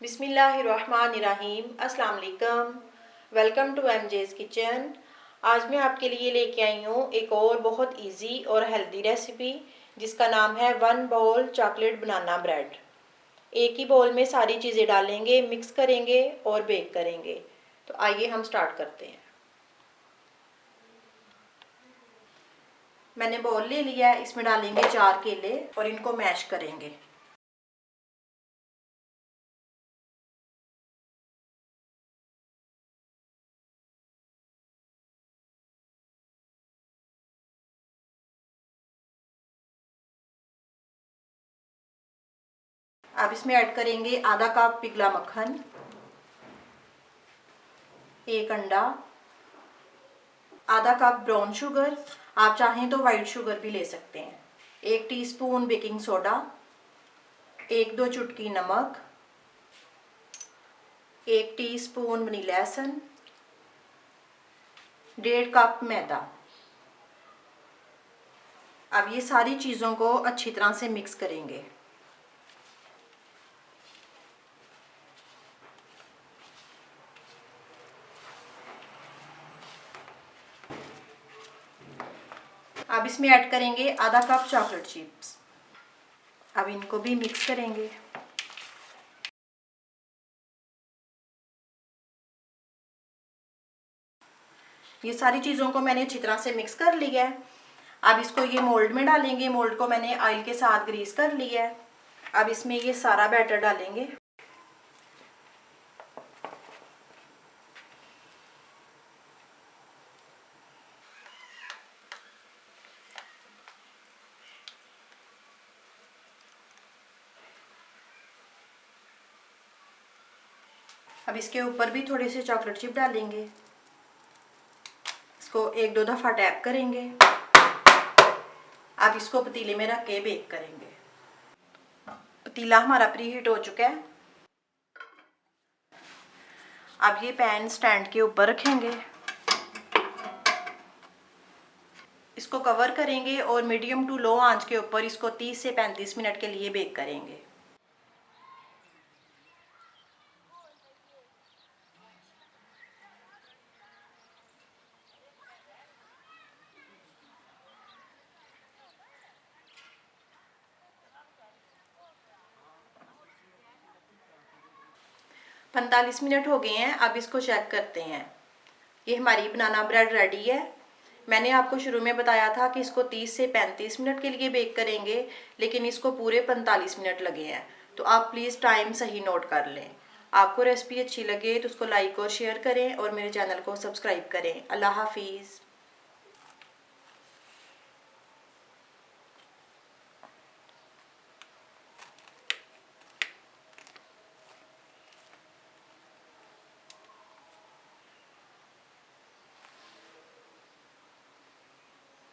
बिस्मिल्लाहिर्रहमानिर्रहीम। अस्सलाम वालेकुम। वेलकम टू एमजे's किचन। आज मैं आपके लिए लेके आई हूँ एक और बहुत इजी और हेल्दी रेसिपी जिसका नाम है 1 बाउल चॉकलेट बनाना ब्रेड। एक ही बाउल में सारी चीज़ें डालेंगे, मिक्स करेंगे और बेक करेंगे। तो आइए हम स्टार्ट करते हैं। मैंने बाउल ले लिया है, इसमें डालेंगे 4 केले और इनको मैश करेंगे। अब इसमें ऐड करेंगे आधा कप पिघला मक्खन, 1 अंडा, आधा कप ब्राउन शुगर, आप चाहें तो वाइट शुगर भी ले सकते हैं, 1 टीस्पून बेकिंग सोडा, 1-2 चुटकी नमक, 1 टीस्पून वनीला एसेंस, 1.5 कप मैदा। अब ये सारी चीज़ों को अच्छी तरह से मिक्स करेंगे। अब इसमें ऐड करेंगे आधा कप चॉकलेट चिप्स। अब इनको भी मिक्स करेंगे। ये सारी चीज़ों को मैंने अच्छी तरह से मिक्स कर लिया है। अब इसको ये मोल्ड में डालेंगे। मोल्ड को मैंने ऑयल के साथ ग्रीस कर लिया है। अब इसमें ये सारा बैटर डालेंगे। अब इसके ऊपर भी थोड़ी सी चॉकलेट चिप डालेंगे। इसको 1-2 दफ़ा टैप करेंगे। अब इसको पतीले में रख के बेक करेंगे। पतीला हमारा प्री हीट हो चुका है। अब ये पैन स्टैंड के ऊपर रखेंगे, इसको कवर करेंगे और मीडियम टू लो आंच के ऊपर इसको 30 से 35 मिनट के लिए बेक करेंगे। – 45 मिनट हो गए हैं। अब इसको चेक करते हैं। ये हमारी बनाना ब्रेड रेडी है। मैंने आपको शुरू में बताया था कि इसको 30 से 35 मिनट के लिए बेक करेंगे, लेकिन इसको पूरे 45 मिनट लगे हैं। तो आप प्लीज़ टाइम सही नोट कर लें। आपको रेसिपी अच्छी लगे तो उसको लाइक और शेयर करें और मेरे चैनल को सब्सक्राइब करें। अल्लाह हाफिज़।